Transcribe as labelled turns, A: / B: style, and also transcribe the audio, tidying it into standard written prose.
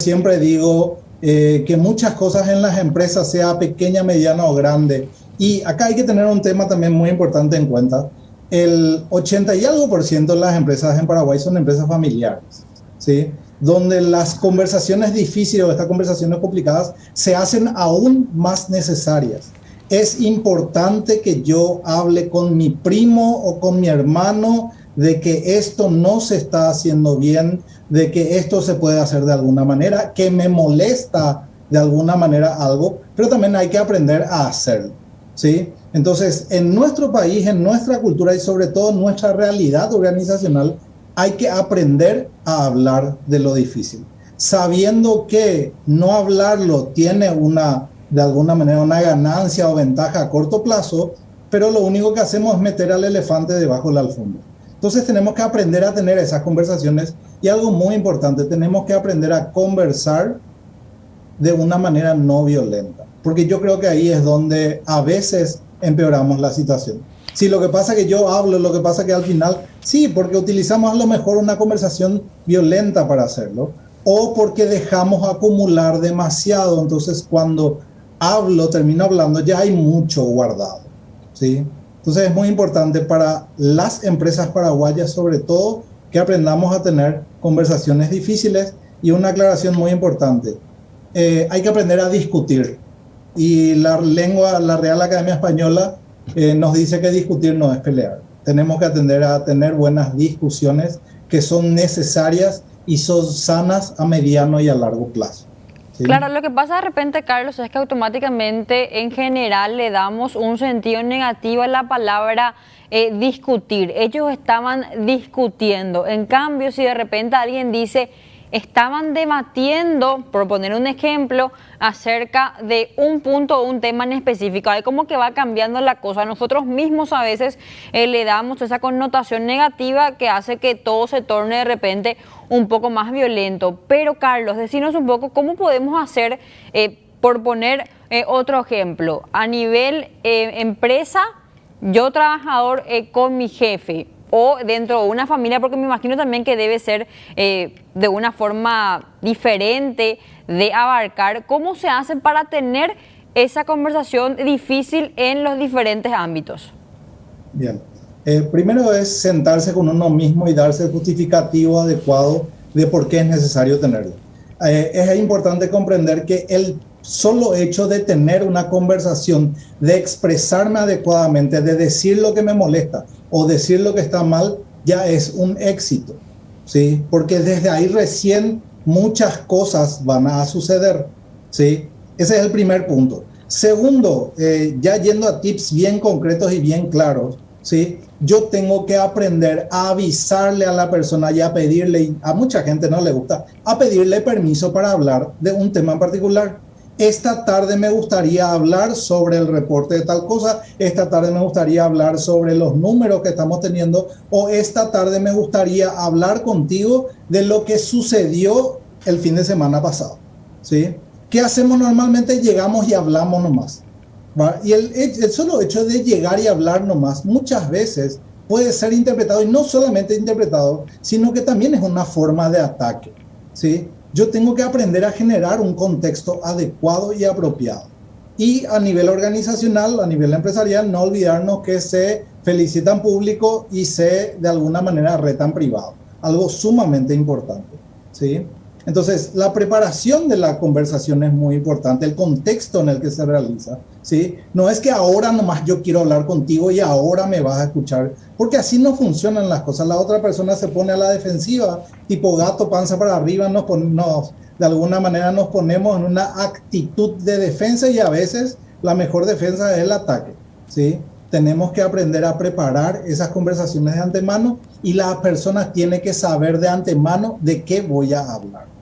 A: Siempre digo que muchas cosas en las empresas, sea pequeña, mediana o grande, y acá hay que tener un tema también muy importante en cuenta. El 80 y algo por ciento de las empresas en Paraguay son empresas familiares, ¿sí? Donde las conversaciones difíciles o estas conversaciones complicadas se hacen aún más necesarias. Es importante que yo hable con mi primo o con mi hermano de que esto no se está haciendo bien, de que esto se puede hacer de alguna manera, que me molesta de alguna manera algo, pero también hay que aprender a hacerlo, ¿sí? Entonces, en nuestro país, en nuestra cultura y sobre todo en nuestra realidad organizacional, hay que aprender a hablar de lo difícil, sabiendo que no hablarlo tiene de alguna manera una ganancia o ventaja a corto plazo, pero lo único que hacemos es meter al elefante debajo de la alfombra. Entonces tenemos que aprender a tener esas conversaciones y algo muy importante, tenemos que aprender a conversar de una manera no violenta, porque yo creo que ahí es donde a veces empeoramos la situación. Si lo que pasa es que yo hablo, lo que pasa es que al final, sí, porque utilizamos a lo mejor una conversación violenta para hacerlo, o porque dejamos acumular demasiado, entonces cuando termino hablando, ya hay mucho guardado, ¿sí? Entonces es muy importante para las empresas paraguayas, sobre todo, que aprendamos a tener conversaciones difíciles. Y una aclaración muy importante, hay que aprender a discutir. Y la Real Academia Española nos dice que discutir no es pelear. Tenemos que aprender a tener buenas discusiones que son necesarias y son sanas a mediano y a largo plazo. ¿Sí?
B: Claro, lo que pasa de repente, Carlos, es que automáticamente en general le damos un sentido negativo a la palabra discutir. Ellos estaban discutiendo. En cambio, si de repente alguien dice, estaban debatiendo, por poner un ejemplo, acerca de un punto o un tema en específico, ahí como que va cambiando la cosa. Nosotros mismos a veces le damos esa connotación negativa que hace que todo se torne de repente un poco más violento. Pero Carlos, decinos un poco cómo podemos hacer, por poner otro ejemplo, a nivel empresa, yo trabajador con mi jefe, o dentro de una familia, porque me imagino también que debe ser de una forma diferente de abarcar. ¿Cómo se hace para tener esa conversación difícil en los diferentes ámbitos?
A: Bien. Primero es sentarse con uno mismo y darse el justificativo adecuado de por qué es necesario tenerlo. Es importante comprender que el solo hecho de tener una conversación, de expresarme adecuadamente, de decir lo que me molesta o decir lo que está mal, ya es un éxito, ¿sí? Porque desde ahí recién muchas cosas van a suceder, ¿sí? Ese es el primer punto. Segundo, ya yendo a tips bien concretos y bien claros, ¿sí? Yo tengo que aprender a avisarle a la persona y a pedirle, a mucha gente no le gusta, a pedirle permiso para hablar de un tema en particular. Esta tarde me gustaría hablar sobre el reporte de tal cosa, esta tarde me gustaría hablar sobre los números que estamos teniendo, o esta tarde me gustaría hablar contigo de lo que sucedió el fin de semana pasado, ¿sí? ¿Qué hacemos normalmente? Llegamos y hablamos nomás, ¿va? Y el solo hecho de llegar y hablar nomás muchas veces puede ser interpretado, y no solamente interpretado, sino que también es una forma de ataque, ¿sí? Yo tengo que aprender a generar un contexto adecuado y apropiado. Y a nivel organizacional, a nivel empresarial, no olvidarnos que se felicita en público y se de alguna manera reta en privado. Algo sumamente importante, ¿sí? Entonces, la preparación de la conversación es muy importante, el contexto en el que se realiza, ¿sí? No es que ahora nomás yo quiero hablar contigo y ahora me vas a escuchar, porque así no funcionan las cosas. La otra persona se pone a la defensiva, tipo gato panza para arriba, de alguna manera nos ponemos en una actitud de defensa y a veces la mejor defensa es el ataque, ¿sí? Tenemos que aprender a preparar esas conversaciones de antemano y la persona tiene que saber de antemano de qué voy a hablar.